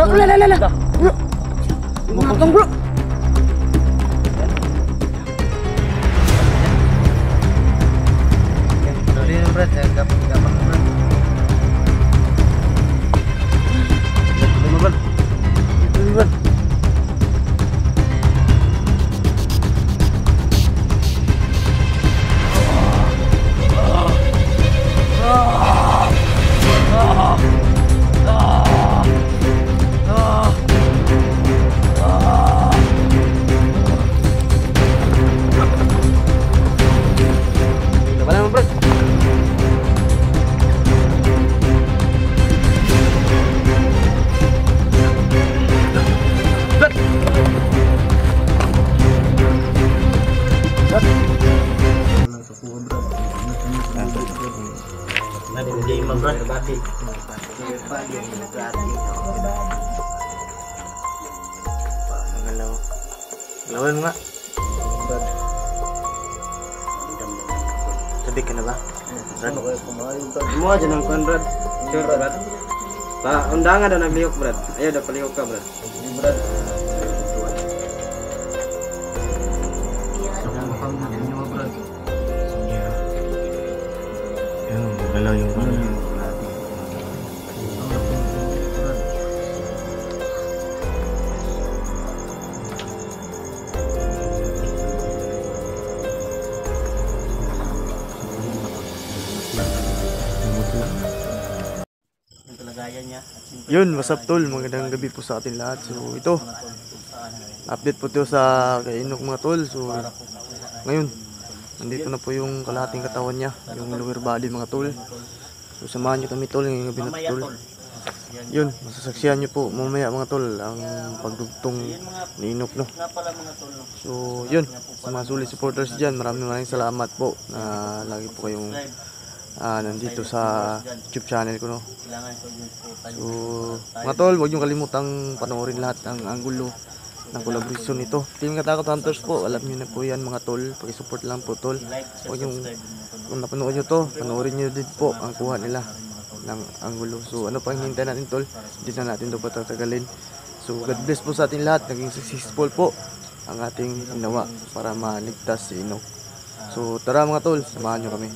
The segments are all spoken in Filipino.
Bro, lala. Bro. Matang bro. Lawan nga. Sabi ka na ba? Mo aja nang kuan Brad. Sure Brad. Pa undangan daw naglihok Brad. Ayo daw palihok ka Brad. Brad. Galaw yung Yun, what's up tol, magandang gabi po sa atin lahat. So ito, update po ito sa kay Inok mga tol. So ngayon, nandito na po yung kalahating katawan niya, yung lower body mga tol. So samahan nyo kami tol, ngayong gabi na tol. Yun, masasaksihan nyo po mamaya mga tol ang pagdugtong ni Inok, no. So yun, sa mga sulit supporters dyan, maraming salamat po na lagi po kayong nandito sa YouTube channel ko, no. So mga tol, huwag nyo kalimutang panoorin lahat ang anggulo ng collaboration nito. Team Katakot Hunters po, alam nyo na po yan mga tol, pakisupport lang po tol. Huwag nyo, kung napanood nyo to, panoorin nyo din po ang kuha nila ng anggulo. So ano pa hinihintay natin tol, hindi na natin ito patatagalin. So God bless po sa ating lahat, naging successful po ang ating ginawa para maligtas si Inok. So tara mga tol, samahan nyo kami.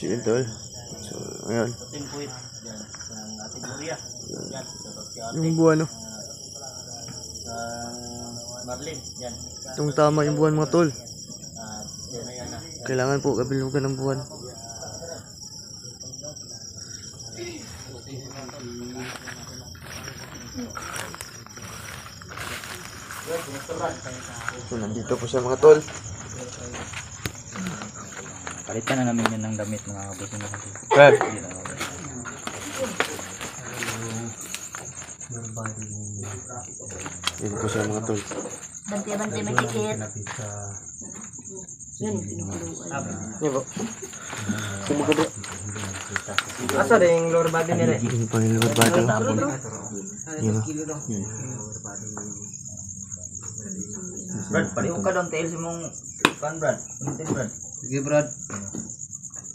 Yun tol. So ngayon yung buwan, no. Itong tama yung buwan mga tol. Kailangan po kabilugan ng buwan. So nandito po siya mga tol. Palitan na namin yan ng damit mga kabusin natin. Brad. Yun po siya mga tol. Banti-banti may tikit. Yun. Yo po. Sumugod. Asa ding lower body nila? Yung pangilawad ba ito? Yun o. Brad, palihok ka daw ang tail si mong kan Brad. Brad. Sige Brad.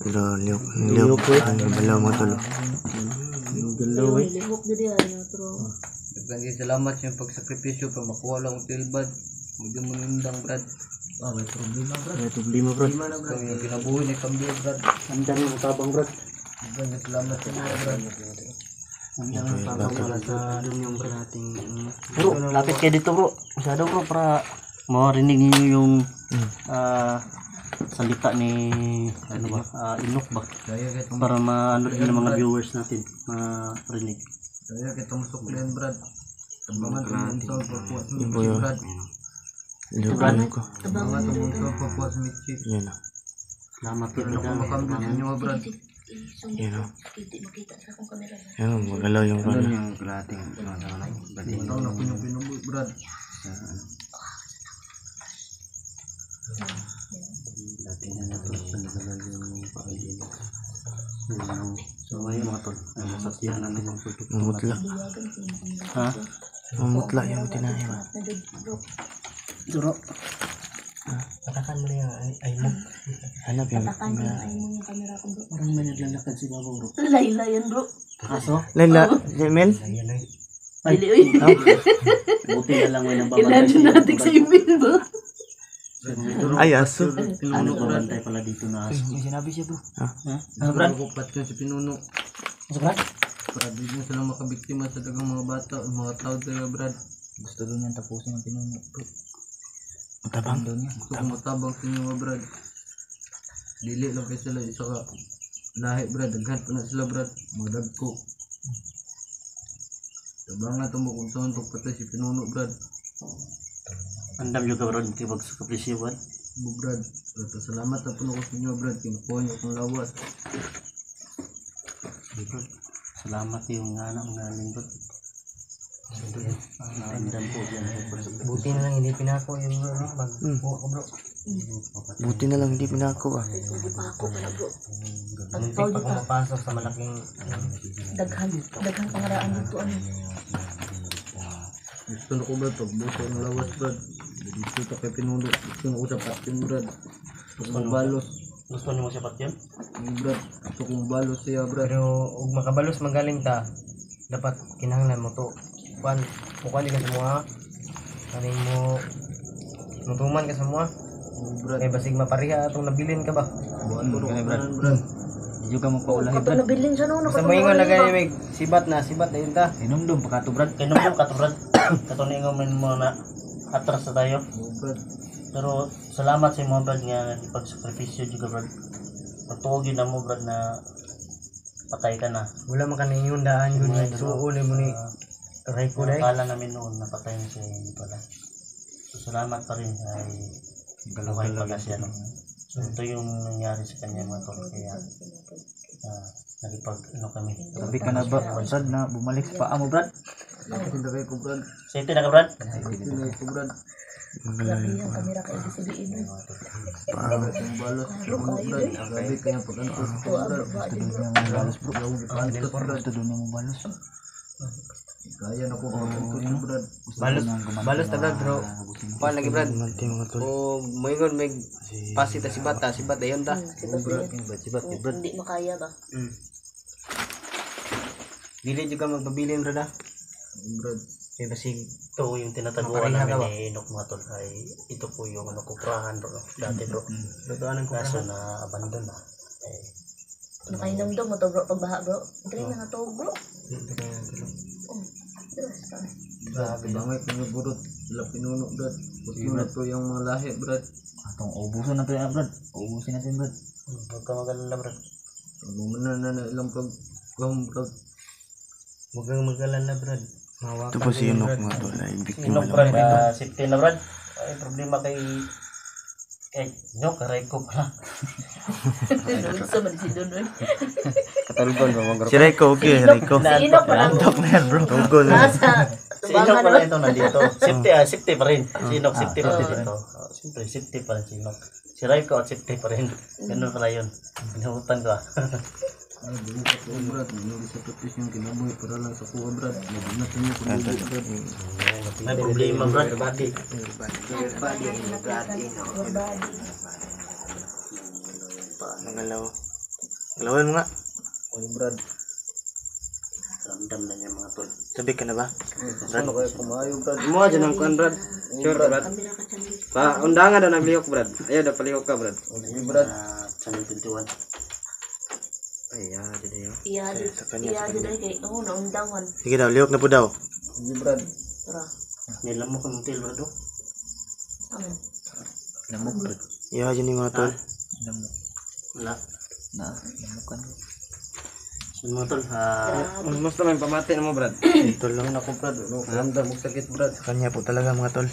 Pero liyok po. Ang gabalaw mga tol. Ang galaw eh. Lihok din yan. Daghang salamat sa pagsakripisyo para makuha lang ang tailbad. Medyo manindang Brad. May problema Brad. May problema Brad. Kung ginabuhi ni Kambyo Brad. Ang dami mo tabang Brad. Daghang salamat sa mga Brad. Ang dami tabang para sa yung Brad nating. Bro, lapit kayo dito bro. Masyado bro para marinig niyo yung salita ni ano ba, Inok ba? Para maano din ng mga viewers natin, marinig. Kaya kita musuklian Brad. Tabangan tumuntol pagpuas Yun po Mitchie yun. Brad. Tabangan ko. Tabangan tumuntol pagpuas Mitchie. Yan o. Salamat po Ano kung makambyo sa inyo Brad. Yan o. Makita sa akong kamera. Yan o. Magalaw yung Ano Brad. yung kalating Ikaw na pinubuy Brad. dating na nato panagalan yung pakilin. So ngayon mga tol, nasasakyan namin ng pagtutok. Mamutla. Ha? Mamutla yung tinahin. Duro. Patakan mo yung ay mo. Hanap yung... Patakan ko yung ay mo yung camera ko bro. Parang may naglalakad si Baba bro. Layla yan bro. Kaso, Laila, Mel? Ayan ay. Dili uy. buti na lang may nababantay Ilan natin sa email ba? Ay, aso. Pinuno ko bantay pala dito na aso. May sinabi siya bro. Ano Brad? Magkupat ka si Pinuno. Brad? Para di na sila makabiktima sa dagang mga bata, mga tao tayo Brad. Gusto doon niyang tapusin ang pinuno bro. Matabang. Doon niya. Gusto kong matabang sa inyo mga Brad. Dili lang kayo sila isa ka lahi Brad. Daghan pa na sila Brad. Mga dagko. Tabang na itong kung saan itong patay si Pinuno Brad. Andam juga bro kibag sa kaprisiwan. Brad. Salamat na po na ko sa inyo Brad. Kinukuha niyo akong lawas. Bro, salamat yung anak ng galing bro. Andam po yan. Buti na lang hindi pinako yung magbuha ko bro. Buti na lang hindi pinako ah. Hindi pa ako pala bro. Muntik Pagpaw pa dito. pumapasok sa malaking Daghan pangaraan dito ano. gusto na ko Brad. Pagbuso ng lawas Brad. Dito ka kay Pinuno. Gusto na ko sa patin Brad. Gusto kong balos. Gusto niyo mo siya pat yun? Brad. Gusto kong balos siya Brad. Pero ug makabalos magaling ta, dapat kinahanglan mo to. Kuan, kuan ka sa mga kaning mo nutuman ka sa mga Brad. kay basig mapariha atong nabilin ka ba. Buwan mo Brad. Brad. Brad. Di juga mo paulahi Kato Brad. nabilin siya no. Basta moingon na gani mig sibat na yun ta. Inumdum pa kato Brad. Inumdum kato Brad. Kato ni ngamin mo na atras na tayo. Brad. Pero salamat sa mga Brad nga ipag-sakripisyo juga Brad. Pagtuogin na mo Brad na patay ka na. Wala man kanang yundaan yun ni suo ni mo ni Raiko dai. Akala namin noon napatay na siya hindi pala. So salamat pa rin ay buhay pala siya no. So ito yung nangyari sa kanya mga tol kaya nagipag ano kami. Sabi ka na ba, Brad, na bumalik sa paa mo, Brad? Hindi kay ko Brad. Safety na ka Brad? Hindi kay ko Brad. Grabe yung camera kay sabihin mo. Kung balos. Brad. Gabi kaya pag-antos ko Brad. Balos, bro. Antos Brad. Gusto doon yung balos. Kaya na ko pag-antos Brad. Balos ta Brad bro. Kuan lagi Brad. Manti mga tol. O moingon mig pasita sibat dayon ta. Sibat, Hindi makaya ba? Dili juga magpabilin Brad ah. Brad. Kay basig Ito yung tinataguan Mapareha ka namin ba? ni Inok mga tol ay ito po yung ano kuprahan bro. Dati bro. lutuan ang Kaso kuprahan. na abandon na. Eh, Nakainom daw mo to bro pagbaha bro. Dili na to bro. Oh. Diras ka. Grabe. Bangay ko nga burot. Sila Pinuno Brad. Gusto na to yung mga lahi Brad. Atong ubusin natin yan, Brad. Ubusin natin, Brad. huwag ka magalala bro. Muna na ilang pag-gawang Brad. Huwag kang mag-alala Brad. Mahawakan Ito po si ka yun, Inok Brad. mga tol. Ay, biktima Inok lang. Brad, safety na Brad. Ay problema kay Inok, aray ko pala. Doon sa man si Doon. Katalgon ba mag Si Reiko, okay, Reiko. Si Inok pa lang. Antok na yan, bro. Tugon na. Nasa Si Inok tubangan pala no. ito nandito. Safety pa rin. Si Inok safety pa rin dito. Siyempre safety pa rin si Inok. Si Raiko at safety pa rin. Ganun pala yun. Pinahutan ko ah. Ay, bumukot ko Brad. Hindi sa tutis yung kinaboy para lang sa kuha Brad. Hindi natin yung kinaboy Brad. May problema Brad. Bati. Nangalaw. Ngalawan mo nga. Ay Brad. Ramdam na niya mga tol. Sabi ka na ba? Ano kayo kumayo Brad? Mo dyan ang kuan Brad. Sure Brad. Pa undangan daw naglihok Brad. Ayo daw palihok ka Brad. Ay Brad. Channel 21. Ay jadi yo. Iya Sa kanya, iya dai kay oh naundangan. Sige daw, lihok na po daw. Ay Brad. Tara. Nilam mo kung til bro. Ano? Lamok Brad. Iya, dyan yung mga tol. Wala. Lamukan. So mga tol, Musta man pamati mo Brad. Tol lang. Ako Brad. Ramdam mo sakit Brad. Sa kanya po talaga mga tol.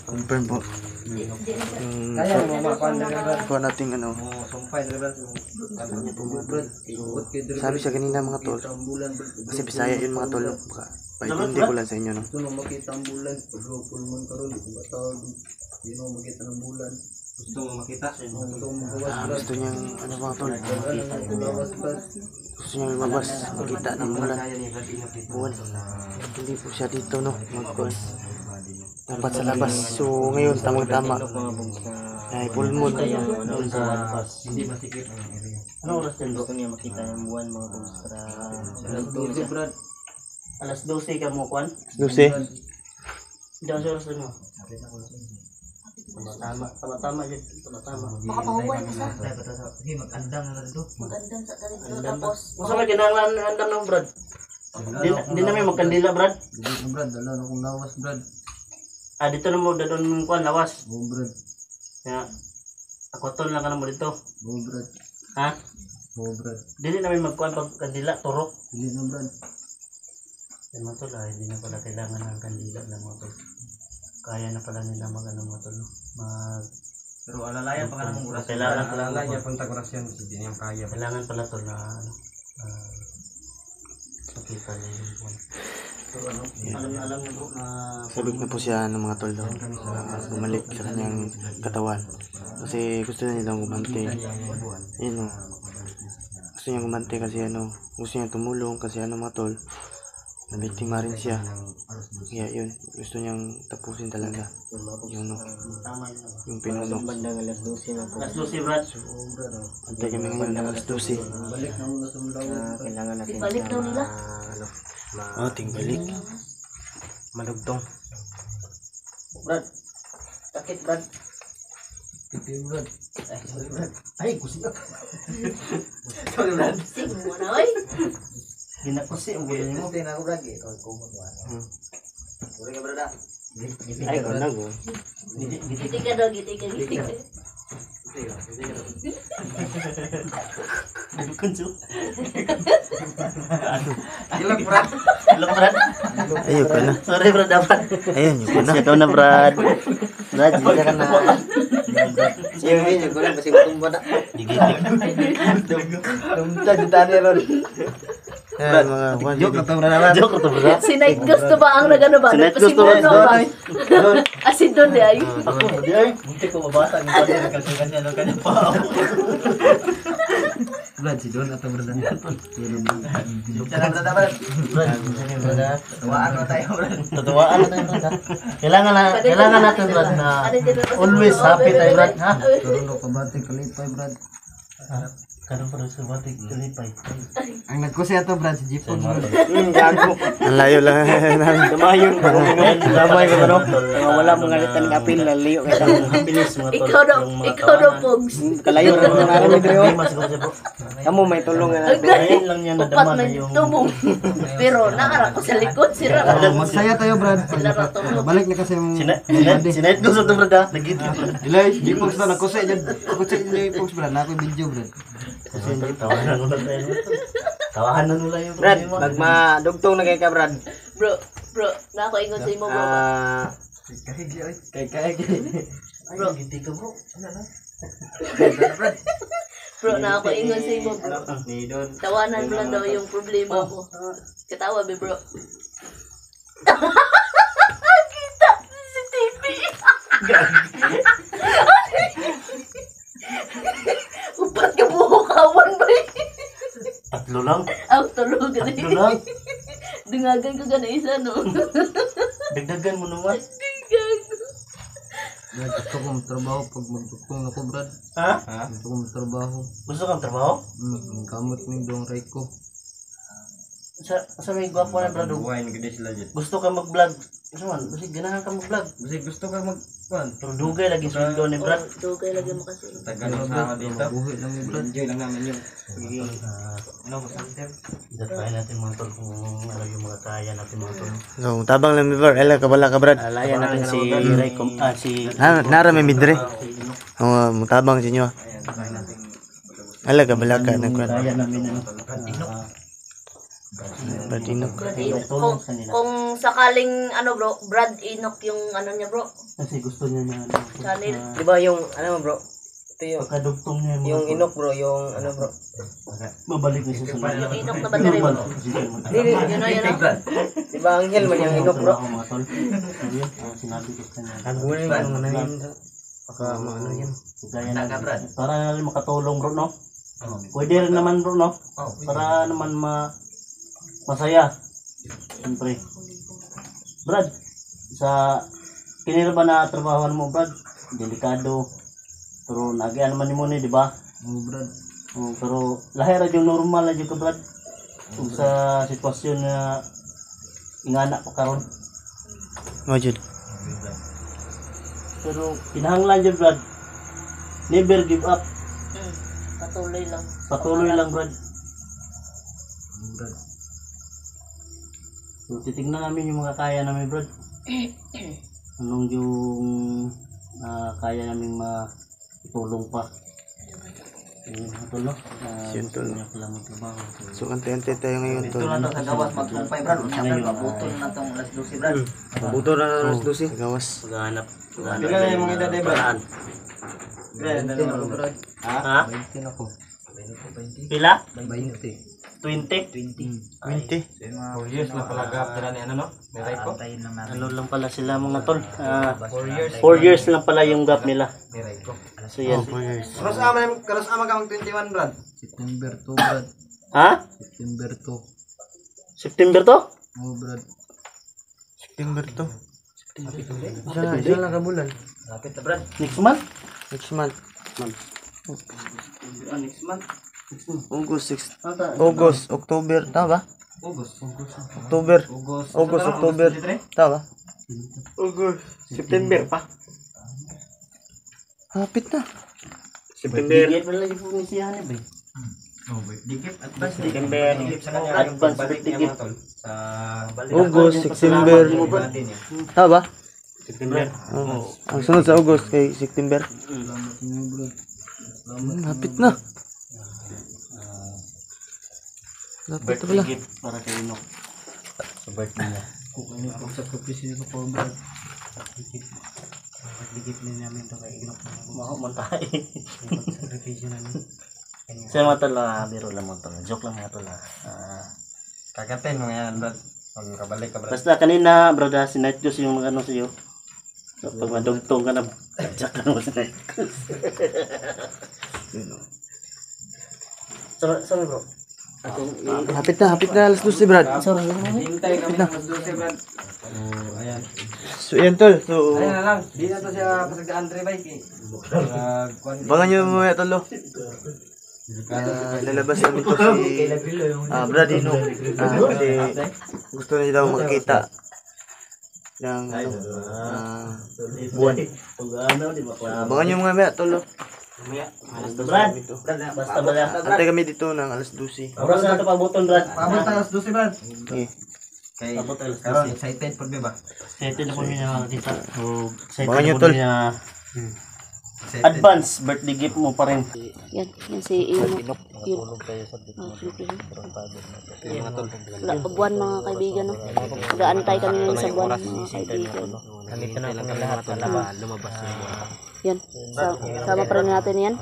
Confirm po. Di na Yung Kaya mo makuan na Brad. kuha nating ano. Sumpay na Brad. Ano niya po Brad. Ikot kayo dito. Sabi siya kanina mga tol. Ang bulan Brad. Kasi Bisaya yun mga tol. Baka paintindi ko lang sa inyo no. Gusto mo makita ang bulan. Pag-rupol mo karon. Kung batawag. Hindi mo makita ng bulan. Gusto mo makita? Gusto mo magawas Brad. Gusto niyang ano mga tol. Magawas Brad. Gusto niyang lumabas. Makita ng bulan. Buwan. Hindi po siya dito no. Magkuhan. dapat sa labas. So ngayon tamang-tama. Ay full moon. Doon sa labas. Hindi masikip ang area. Ano oras din bro? Gusto niya makita yung buwan mga boss para Alas 12 brad. Alas 12 ka mo kwan? Lucy. Diyan sa oras din mo. Tama-tama dyan. Tama-tama. Baka pahuway ka sa. Sige, mag-andam na dito. Magandang sa talento. Tapos, Masa may kinahanglan ng andam ng Brad? Di na may magkandila Brad? Dito brad, dala na kong lawas brad. Ah, dito na mo dadon mong kwan, lawas. Oo brad. Kaya, akwaton lang ka na mo dito. Oo brad. Ha? Oo brad. Dili na may magkuhan pag kandila, turok. Hindi na brad. Yan mga tol, hindi na pala kailangan ng kandila ng mga tol. Kaya na pala nila mag-ano mga tol, no? Pero alalayan pa ka ng oras. Kailangan pala alalayan pang takurasyon. Hindi niya kaya. Kailangan pala tol na ano, makita niya yung kwan. Pero ano, alam niyo po na Sabik na po siya ng mga tol daw. Bumalik sa kanyang katawan. Kasi gusto na nilang gumante. Yun o. Gusto niya gumante kasi ano, gusto niya tumulong kasi ano mga tol. Nabiktima rin siya. Kaya yun, gusto niyang tapusin talaga. Yung no, tama yun. yung pinuno. bandang alas 12 na po. Alas 12 Brad. Antay kami ngayon ng alas 12. Balik na muna sa mulaw. Kailangan natin ibalik daw nila. ano, Oh, tingbalik. malugtong. Brad. Sakit Brad. Ito brad. Ay, sorry Brad. Ay, kusiga. Sorry brad. sing mo na, oy. Ginakusi ang gulo niyo. Ito na ako brad. Ikaw kumot mo. Sorry ka brad. Ay, Ano go? Giti ka daw, giti ka. Kunso. Ilang brad. Hello Brad. Ayun ka na. Sorry Brad dapat. Ayun, yun ka na. Siya daw na Brad. Brad, hindi ka na. Siya ngayon, ko lang kasi matumba na. Gigitik. Tumta di tani ron. Ayan mga kwan. Joke na na brad. Joke to Brad. Si Night gusto ba ang nagano ba? Si Night gusto ba? ba? Asin doon di ay. Ako, di ay. Hindi ko mabasa. Hindi ko din kasi kanya pa. Brad, si Don atau brad. Jangan brad. Brad. Tuwaan mo tayo brad. Tutuwaan natin Brad. Kailangan natin Brad na always happy tayo Brad. Ha? Turun ko kabati kalipay brad. Kadang pa rin sa batik kalipay. Ang nagkusya to brad si Jeep brad. Gago. Ang layo lang. Kamayon ko. Damay ka ba no? Wala mo ngalitan kapil laliyo kay Happiness mga tol. Ikaw daw, Pogs. kalayo ra na namin dre. Mas ko siya po. Kamu may tulong na. Ngayon lang niya Upat nadama na na yung... tubong. Pero naara ko sa likod, sira ra. Magsaya tayo brad. Sila ra tubong. Balik na kasi yung Sinait ko sa ito Brad ha? Nagigit. Ilay, Jeepox na nagkusya dyan. Nagkusya dyan yung Jeepox brad. Na ako video brad. Kasi hindi, tawanan mo lang tayo. Tawanan mo lang yung Brad, problema. magmadugtong na kay ka brad. Bro, na ako ingon sa imo bro. Kay Bro, giti ka bro. Bro, na ako ingon sa imo bro. ni Don. Tawanan mo lang daw yung problema mo. Katawa be bro. Kita sa TV. Upat ka buhukawan ba? Tatlo lang. Ang tulog Tatlo rin. lang. Dungagan ko gana isa no. Dagdagan mo naman. Brad, gusto ko magtrabaho pag magdugtong ako brad. Ha? Gusto ko magtrabaho. Gusto kang trabaho? Ang kamot ng dong right ko. Sa may gwapo na Brad. Buhay ni gede sila dyan. Gusto ka mag-vlog. Gusto man, kasi ganahan ka mag-vlog. Kasi gusto ka mag-kuhan. Pero dugay lagi sweldo ni Brad. Dugay lagi mo kasi. Tagal ng sama dito. Buhay lang yung brad. Enjoy lang namin yun. Ano mo santem? Try natin mga tol kung ano yung mga kaya natin mga tol. So, tabang lang before. Ela kabala ka brad. Alayan natin si Raycom, si Nara may midre. Ino. Oh, mutabang sa inyo. Ala kabala ka nagkwan. Kaya namin ano. Brad Inok. Brad Inok. Kung sakaling ano bro, Brad Inok yung ano niya bro. Kasi gusto niya na ano. Channel. Di ba yung ano bro? Ito yung Pagkadugtong niya mga yung tol. inok bro, yung ano bro. Babalik na siya sa mga. Yung Inok na battery mo. Dili, Yun o, yun o. di ba ang hil man yung inok bro? Mga tol. Ayun, sinabi ko sa kanya. Agunin mo na yun. Baka ano yun. Gaya na para natin makatulong bro no. Pwede rin naman bro no. Para naman masaya. Siyempre. Brad, sa kinira ba na trabaho mo, Brad? Delikado. Pero nagyan naman mo ni, di ba? Brad. Pero lahi ra yung normal na ka, Brad. Kung sa sitwasyon na ingana pa karon. Imagine. Pero kinahanglan dyan, Brad. Never give up. Patuloy lang. Patuloy lang, Brad. So, titignan namin yung mga kaya namin, Brad. Anong yung kaya namin matulong pa. Yung mga tol, no? Yun, tol. Gusto niya pala magtrabaho. So, antay-antay tayo ngayon, tol. Ito na to sa gawas magkumpay, Brad. Siyempre, mabutol na tong alas 12, Brad. Buto na alas 12. Sa gawas. Paghahanap. Pila na yung mga edad, Brad? Paraan. Brad, ako, Brad. Ha? 20 ako. Pila? 20. 20? 20. 4 years na pala gap nila ni ano, no? Meray ko? Ano lang pala sila mga tol? 4 years. 4 years lang pala yung gap nila. Meray ko. So yan. 4 years. Karos ama ka mag 21, Brad? September 2, Brad. Ha? September 2. September to? Oh, Brad. September to. Isa lang kabulan. Lapit na, Brad. Next month? Next month. Next month. August 6. August, October. Tama ba? August. October. August, October. Tama ba? August. September pa. Hapit na. September. Bigyan pala yung pumisihan ba? Oh, birthday gift. Advance September. sa kanya. Advance birthday gift. Sa August, September. Tama ba? September. Oo. Ang sunod sa August kay September. Hapit na. Hapit na Birthday pala. gift para kay Inok. Sa birthday niya. kung ano yung pagsakripisi ko po, Brad. Birthday gift din namin ito kay Inok. Makamuntay. Sakripisyo namin. Sa mga tol, biro lang mga tol. Joke lang mga tol. Kagatin mo yan, Brad. Pag kabalik ka, Brad. Basta kanina, brother, si Night Juice yung ano sa'yo. So, pag madugtong ka na, tsak ka naman si Night Juice. Sorry bro. Hapit na alas 12, Brad. Hintay kami ng mas 12, Brad. Ayan. So, yan tol. So, Ayan na lang. Di na to siya pasagdaan tre bike eh. bangan nyo mamaya tol. Lalabas namin to si Brad Inok. Kasi gusto niya daw makita ng buwan. Bangan nyo mga maya tol. Brad, basta ba na? Antay kami dito ng alas 12. Oras na ito pabuton, Brad. Pabot tayo sa 12, Brad. Okay. Kay Pabot tayo karon excited pag ba? Excited na po niya nakakita. Excited Bangan na nyo po tol. niya. Excited. Advance birthday gift mo pa rin. Yan si Inok. Yun. Wala pa buwan mga kaibigan, no? Nag-aantay kami ngayon sa buwan mga kaibigan. Nandito na kami lahat sa labas. Lumabas yung buwan. Yan. Sama pa rin natin yan.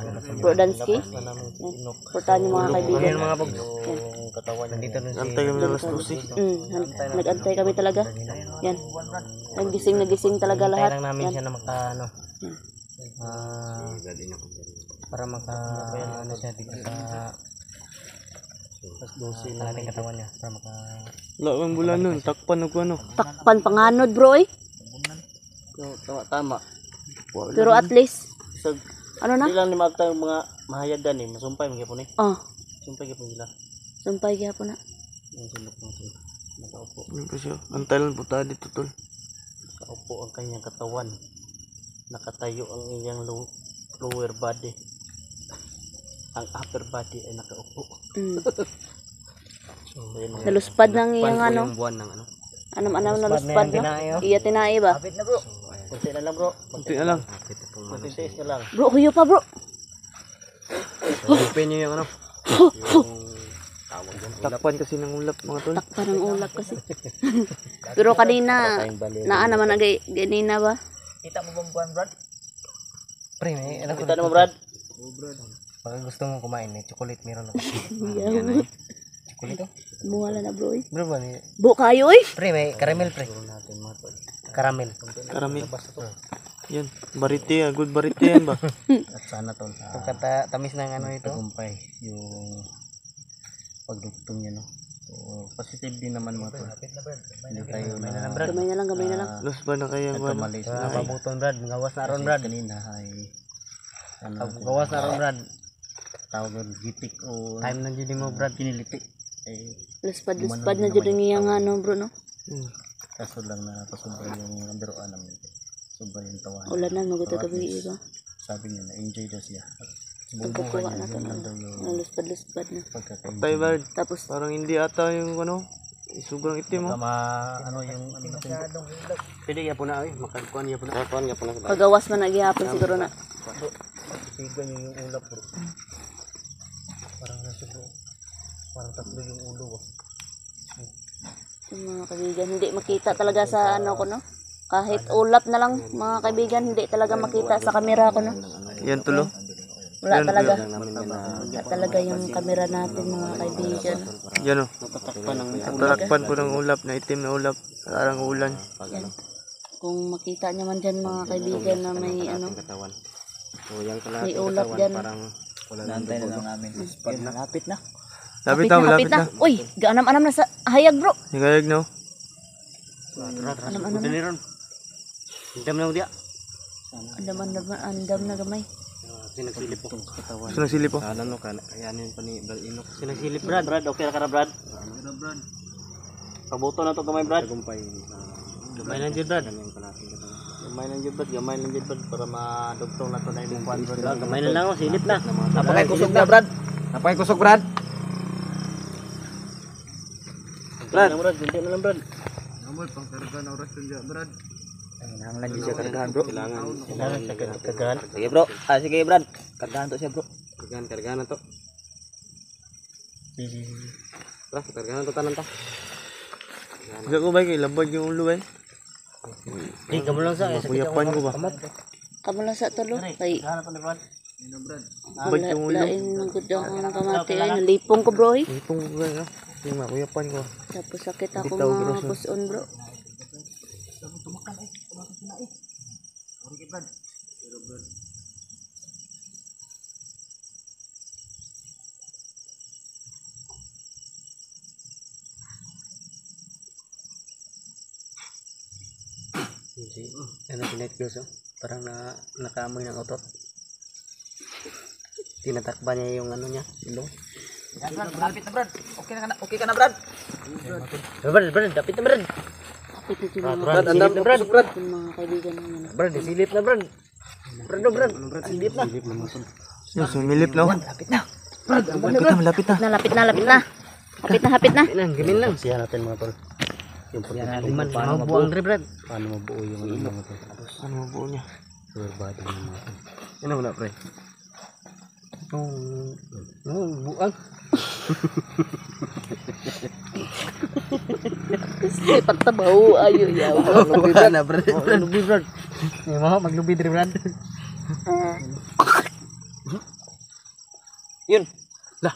Bro Dansky. Yan. Portahan yung mga kaibigan. Yan mga bogs. Yan. Nandito na si Antay kami ng alas 12. Nag-antay kami talaga. Yan. Nagising talaga lahat. lang namin Yan. siya na maka ano. Yan. Para maka ano siya dito sa mas 12 na ating katawan niya para maka Wala kang bulan nun. Takpan o ano. Takpan panganod bro eh. Tama. Pero at least, Isag, ano na? hindi lang ni magtang mga mahayagan eh. Masumpay mga po ni. Oh, Sumpay mga sila. sumpay gyapon na. Yung sulok ng sila. Nakaupo. Ano pa siya? Antay lang po tayo dito tol. Nakaupo ang kanyang katawan. Nakatayo ang iyang lower body. Ang upper body ay nakaupo. So, yun mga- Naluspad ng iyang ano. buwan ng ano. Anam-anam naluspad no. Iya tinai ba? na bro. Kunti na lang bro. Kunti na lang. Kunti tiis na lang. Bro, huyo pa bro. Open nyo yung ano. Takpan kasi ng ulap mga tol. Takpan ng ulap kasi. Pero kanina, Tayong bali. naa naman na ganina ba? Pre, may ano Kita naman Brad. pag gusto mo kumain, may chocolate meron ako. Yan. Chocolate oh. Muwala na bro eh. Bro ba ni Bu kayo eh. pre may caramel pre. Caramel. Karami. Yan. Barite. Good barite yan ba? At sana tol. Pagkata tamis ng ano ito. Tagumpay yung pagdugtong niya no. So, So, positive din naman mga tol. Hindi tayo na Gamay na lang, gamay na lang. Los ba na kaya ito ano? mali sa Napabuton Brad, gawas na ron kasi Brad. kanina ay ano, Gawas na ron Brad. tawag ng gitik o Time na dyan mo Brad. pinilipi. Eh, Luspad na dyan yung ano bro, no? kaso lang na pasobra yung biroan namin. Sobra yung tawanan. Ulan na, maguto So, at gabi least, iba. sabi niya na enjoy daw siya. At Pagkakuha bumbukan na niya to, yun daw yung luspad na. pagkaka-enjoy. Tay Brad, Tapos, parang hindi ata yung ano, sobrang itim Baka oh. ano yung pwede ya po na ay makagkuan ya po na. Kuan ya po na. pagawas man naghihapon siguro na. Tigan niyo yung ulap bro. Parang nasa bro. Parang tatlo yung ulo ko. Yung mga kaibigan, hindi makita talaga sa ano ko, no? Kahit ulap na lang, mga kaibigan, hindi talaga makita sa kamera ko, no? Yan tulo. Wala talaga. Wala talaga yung kamera natin, mga kaibigan. Yan oh. Tatakpan ng Tatakpan po ng ulap na itim na ulap. Parang ulan. Yan. Kung makita nyo man dyan, mga kaibigan, na may ano, katawan. So yung may ulap dyan. parang wala nang na lang namin. Malapit na. Lapit na, malapit na. Uy, gaanam-anam na sa hayag, bro. Higayag no. Anam-anam na. Daliron. Hindam na dia. Andam na gamay. Sinagsilip po katawan. Gusto ng silip po. Alam no kan kaya ano yun pa ni Brad Inok. Sinagsilip Brad. Brad, okay ra ka na Brad. Pabuto na to gamay Brad. Tagumpay. Gamay lang jud Brad. Gamay lang jud Brad, gamay lang jud Brad para madugtong na to na imong kwan Brad. Gamay na lang silip na. Napakay kusog na Brad. Napakay kusog Brad. Brad, hindi na lang Brad. Nanglan din siya kargahan bro. Kailangan siya kargahan. Sige bro. Sige Brad. Kargahan to siya bro. Kargahan na to. Bro, kargahan to tanan ta. Gusto ko ba kay labad yung ulo ba? Di ka mo lang sa Kuyapan ko ba? Kamu lang sa tulo. Kay, Hanap ni Brad. Labad yung ulo. lain ng gudang ang kamati. Ay, nalipong ko, bro. Eh. Ipong ko ba? Yung makuyapan ko. Tapos sakit ako Bitaw, mga grosso. puson, bro. Hindi. Ano pinag-close oh? Parang nakaamoy ng otot. Tinatakba niya yung ano niya, ilong. Yan Brad, malapit na Brad. Okay ka na Brad. Brad, dapit na Brad. Kapit na yung mga, Brad, andam na Brad. yung mga kaibigan namin. Brad, silip na Brad. Brad, silip na. Yung sumilip no? Lapit na. Malapit na, malapit na. Lapit na. Hapit na. Gamin lang. Siya natin mga tol. Yung pagkakaliman, paano mabuo ang Brad? Paano mabuo yung ano mga tol? Ano mabuo niya? Your body ng mga tol. Ano wala pre? Buang. Lipat na baho. Ayo, yaw. Lubi Brad na Brad. Lubi Brad. Yung mga maglubi din Brad. Yun. Lah.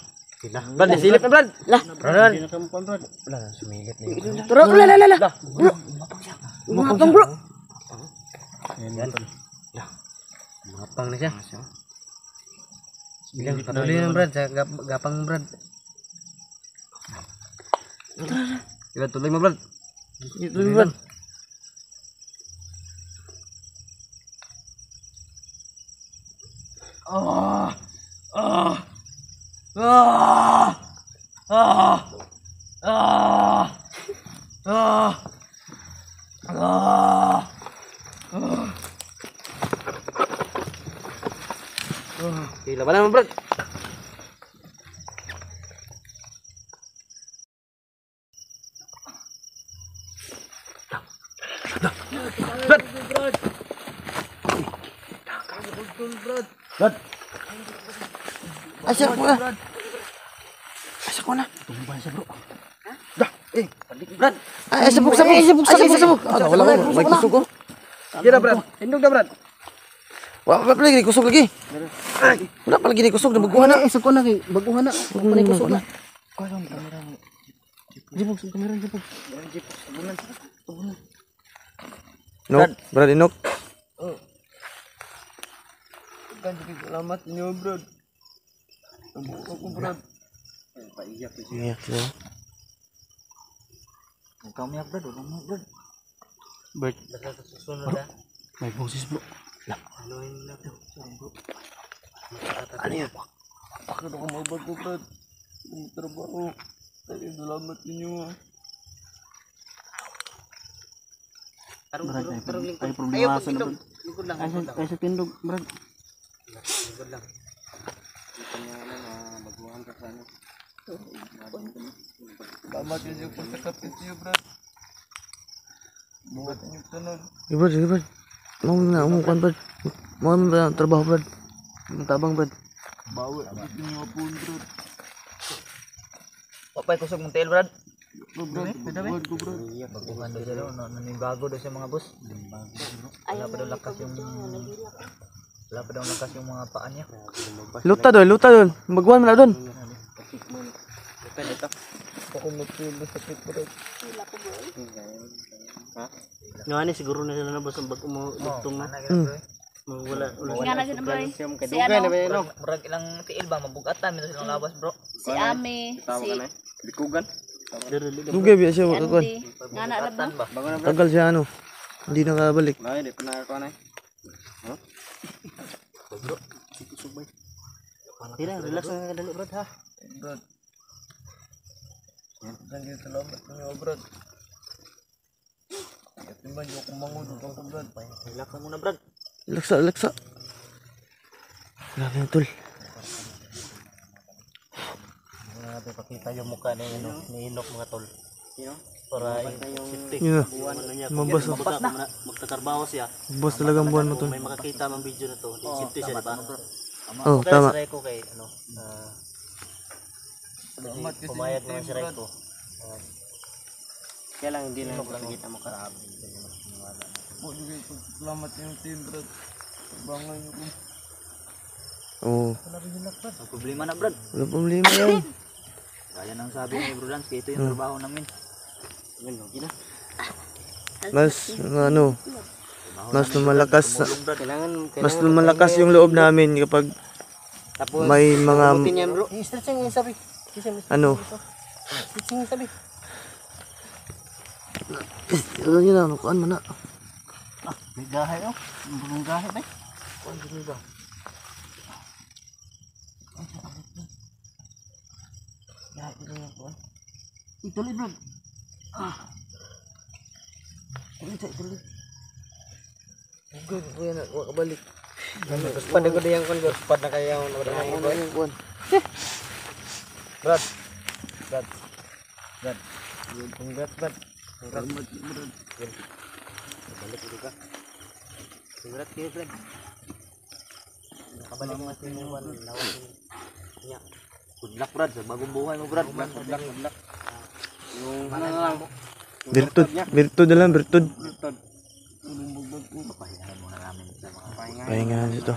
Brad, silip na Brad. Lah. Brad. Hindi na kamupan Brad. Wala, sumilip na yun. Bro, la. Bro. Mapang, bro. Yan. Lah. Mapang na siya. Bilang patuloy na Brad, sa gapang Brad. Ilan tuloy mo Brad? Tuloy mo Brad. Okay, laban naman Brad. Asya ko na. Asya ko na. Brad. Ay, sabog. Ah, wala ko. May kusog ko. Kira Brad. Indog na Brad. Wala pa lagi kusog lagi. Wala pa lagi kusog na baguhan na. Isa ko na kay baguhan na. Huwag pa na kusog na. Nok, Brad Inok. Salamat niyo Brad. Iyak siya. Kami brad, wala mo brad. Bird. Basta sa susunod ha. May boses bro. Haluin na to. Bro. Ano yan? Bakit ako mabag ko brad? Ang trabaho. Tayo, salamat ninyo ha. Brad, ay Ayaw, problema sa pag-inom. Brad. Lingkod lang, Ay lingkod lang. sa tindog, Brad. Lingkod lang. Baguhan ka sa ano. Salamat yun po sa kapit niyo, brad. Buhat niyo sunod. Sige Brad. Mau na umukan Brad. Mau na trabaho Brad. Matabang Brad. Bawi, abot ninyo po brad. Papay kusog mong tail, brad. Brad, baguhan ko brad. Baguhan daw siya daw. Nanimbago daw siya mga boss. Ayaw pa daw lakas yung... nagilak. Wala pa daw lakas yung mga paa niya. Luta doon. Magwan mo na doon. Depende ito. Ako magpilo sa pit, brad. Hila ko bro. Nga ni siguro na sila nabas ang bag umutong na. Wala. Nga na gano'n bro. Si Kadugay na ba ano, yun? Murag ilang tiil ba? Mabugatan. Mito silang labas, bro. si Ami, si Bikugan. Dugay biya siya magkakuan. Andy. Nga na alam Mabugatan no? ba? Bago na brad. Tagal siya ano. Hindi nakabalik. Ay, di pa na ako na. Tira, relax na dali, Brad ha. Brad. Thank you, salamat ninyo brad. At naman yung kumangon ko brad. Relax ka muna, Brad. Laksa. Grabe na tol. Muna natin pakita yung mukha ni Inok mga tol. Para yung safety. Yun na. Buwan na niya. Mabas, Kung magtatrabaho siya. Boss talagang buwan mo tol. May makakita mang video na to. Safety siya, di ba? Oh, Kaya tama. si Raiko kay pumayag naman si Raiko. Kaya lang hindi lang nakikita mo karami. Salamat yung team brad. Bangan nyo ko. Oo. Ang problema na, brad. Wala problema yan. Kaya nang sabi ni Bro Lance, ito yung trabaho namin. Mas ano. Mas lumalakas. Kailangan Mas lumalakas yung loob namin kapag tapos may mga butin yan bro. Stretching yung sabi. ano. Stretching yung sabi. Ano yun na, nakuan mo na. May gahay oh. Bulong gahay ba? Ituloy, Brad. Ituloy. Good, kuya na, huwag kabalik. Pad ko diyang kon bro. Pad na kaya ako na Ano yung kuan? Brad. Congrats brad. Congrats brad. Balik dito ka. Congrats kayo brad. Nakabalik natin yung lawas niya. Good luck, brad. Sa bagong buhay mo, brad. Good luck. Yung ano na lang. Virtud na lang, virtud. Papahingahan muna namin sa mga Pahingahan dito.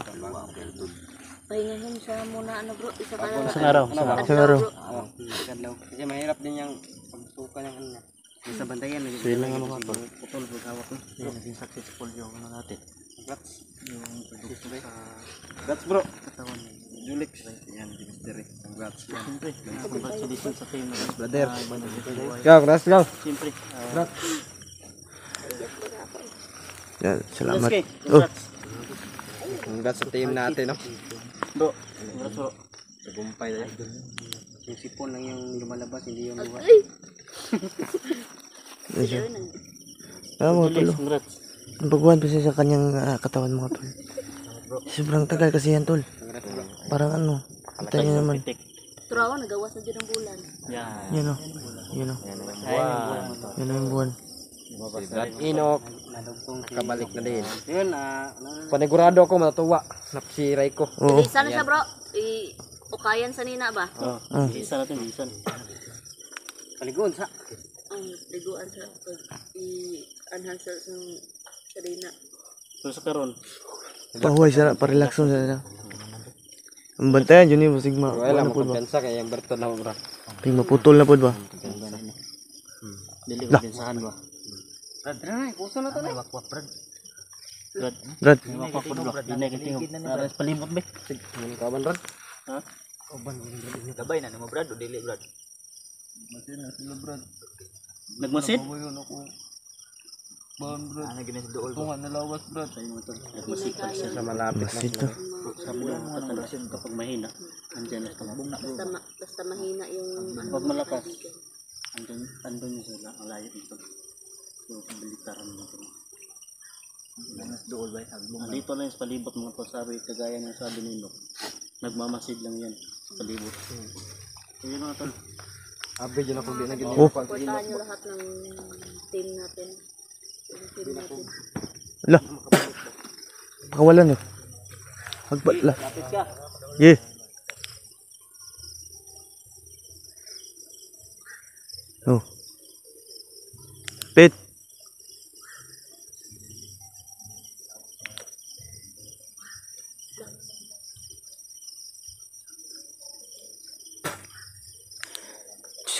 Pahingahin siya muna ano bro. Isa ka Isang araw. Isang araw. Kadlaw. Kasi mahirap din yung pagsuka ng ano niya. Yung sa bantayan. So yun lang ang mga tol. Putol pag hawak ko. Yan, naging successful yung ano natin. Congrats. Yung pag-subay. Congrats bro. Katawan. Julix. Yan, Dexter. Congrats. Siyempre, congratulations sa team. Brother. Go. Congrats go. Siyempre. Yan, salamat. Congrats, Oh, Congrats sa team natin no. bro. Congrats bro. Tagumpay na yan. Yung sipon lang yung lumalabas, hindi yung luha. yan siya. Ah, mga tol. Congrats. Ang pagbuhan pa siya sa kanyang katawan mga tol. Sobrang tagal kasi yan tol. Parang ano. Kita nyo naman. Turawa, nagawas na dyan ng bulan. Yan. Yun o. Yun o. Wow. Yun o yung buwan. Brad Inok. Nakabalik na din. Yun, panigurado ako matuwa. Si Raiko. Oo. Isa na siya bro. Ukayan sa nina ba? Oh, isa natin, isa. Paliguan sa. Ang liguan sa anhan sa nina. Pero sa karon, Pahuway siya, parelax mo siya. Ang bantayan, yun yung sigma. Wala Ano mo po ba? kumpiyansa kaya yung Berton na bro. Ping maputol na po ba? dili ko pinsahan ba? Brad, na, puso na to na. wakwak, brad. Brad, Brad, mapapod bro. Di na kitingog. Aras palimot ba? Yung kaban Brad. Gabay na mo, brad. O dili, brad. Mati na sila Brad. Nagmasid? Nagmasid pa siya. Sa malapit na Masid to. Sabi ng mga talasin kapag mahina, andyan na sila. Basta mahina yung ano, Pag malakas, kaibigan. andun yun sila, ang layo dito. So, pabilitaran mo ito. Dito lang sa palibot mga tol, sabi, kagaya ng sabi ni Inok, nagmamasid lang yan sa palibot. So, yun mga tol. Abe dyan ako di na gini. Oh. Supportahan nyo lahat ng team natin. Yung team natin. Ala. Pakawalan oh. Magbatla. Lapit ka. Yeah. Oh. Pit.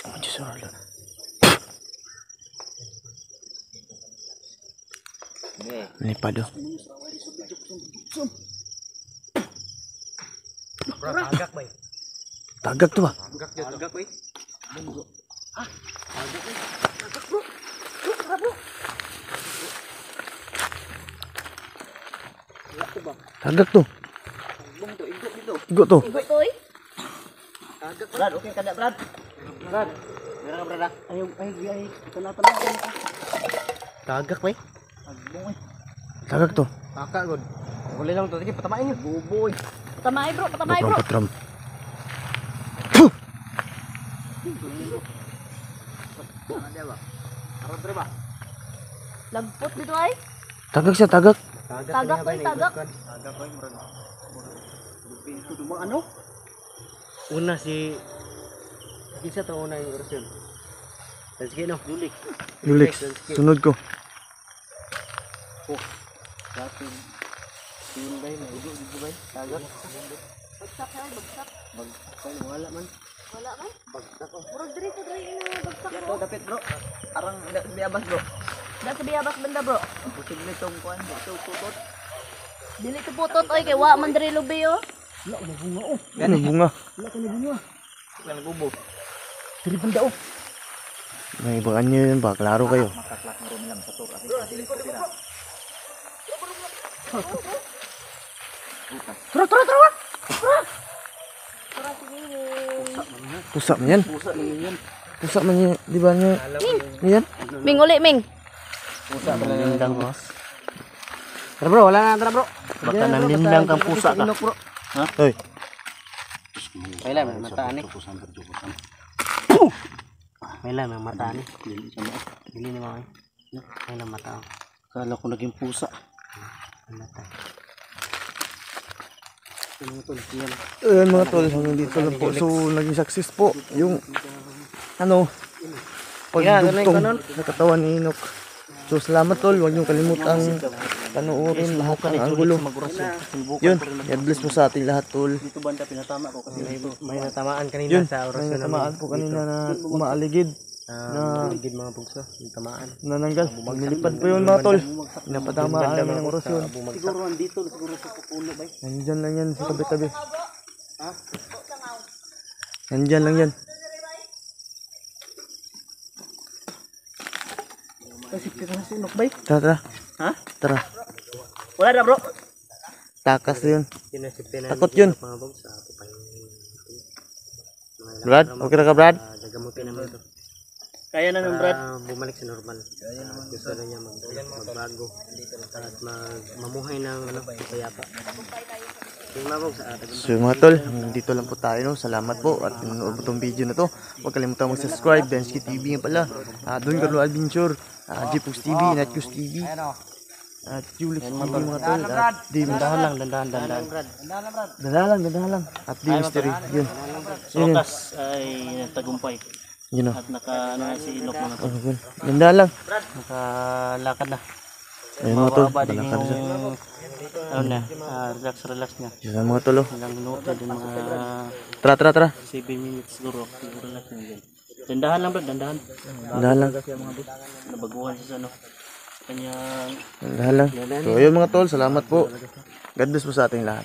Diyos ko, Diyos ko. Nipado. Agak ba? Tagak to ba? Agak eh. Tagak to. Igo to. Igo to eh. Brad, okay ka na, Brad? Brad, meron ka, Brad, ah? Ay, ito na pala. Tagak ba? Tagak to. Kaka god. Uli lang to, sige patamain niyo. Buboy. Patamay bro, patamay bro. Patram. Lagpot dito ay. Tagak siya, tagak. Tagak to eh, tagak. Agak ko murag. Ano? Una si Isa to una yung orasyon. Sige no. Julik. Yulix, sunod ko. Dati, yun ba yun? Igo, dito ba yun? Tagak. Bagsak ay, bagsak. Bagsak, wala man. Wala man. Bagsak, oh. Murag diri to diri na bagsak Ito, bro. dapit bro. Arang biabas bro. Da sa biyabas banda bro. Posible itong kuhan, ito tutot. Dili to putot oy kay wa man diri lubi oh. Ano bunga? Wala gubo. May ibangan nyo yun ba? Klaro kayo. Makaklak na rin lang sa tur. Tara sige. Pusa man yan. Pusa lang yun. Pusa man yan. Di ba nyo? Yan? Ming uli ming. Pusa lang yun lang bro. Tara bro, wala na tara bro. Baka nanlindang kang pusa ka. Bro. Ha? Hoy. May lang mata ni. May lang mata ni. Dili ni mo. May lang mata. Kala ko naging pusa. Ayan mga tol, hanggang dito lang po. So, naging success po yung ano, pagdugtong sa katawan ni Inok. So, salamat tol. Huwag niyong kalimutang panuorin lahat ng anggulo. Yun, God bless po sa ating lahat tol. Dito banda pinatama ko kasi May natamaan kanina Yun, sa may orasyon natamaan po kanina na umaaligid. Na Ligid mga bugso, yung tamaan. nananggal. Nilipad po yun mga tol. Pinapatamaan namin ng orasyon. siguro andito siguro sa pupuno ba? Nandyan lang yan sa tabi-tabi. Nandyan lang yan. Kasi kita si Inok ba? Tara, tara. Ha? Tara. Wala na bro. Takas yun. Kinasipin na Takot yun. mga bugso. Ako pa yung Brad, okay na ka Brad? gagamutin naman ito. Kaya na ng Brad. Bumalik sa normal. Gusto na niya magbago. At mamuhay ng payapa. Yung mabog sa atin. So mga tol, dito lang po tayo. No? Salamat po at nanonood po itong video na to. Huwag kalimutan mag-subscribe. Densky TV nga pala. Don Carlo Adventure. Jipux TV, Netcus TV. At Julix TV mga tol. At D Dandahan lang. Dandahan lang. At D Mystery. Yun. So wakas ay tagumpay. Yun o. At naka ano na si Inok mga to. Dandahan lang. Nakalakad na. Ayun mga tol. Mababa din Balakad siya. yung ano na, relax niya. Yun mga tol. Ilang minuto din mga Tara. 7 minutes siguro lang yun. Dandahan lang Brad, dandahan. Dandahan lang. Nabaguhan siya sa ano. Kanyang Dandahan lang. So ayun mga tol, salamat po. God bless po sa ating lahat.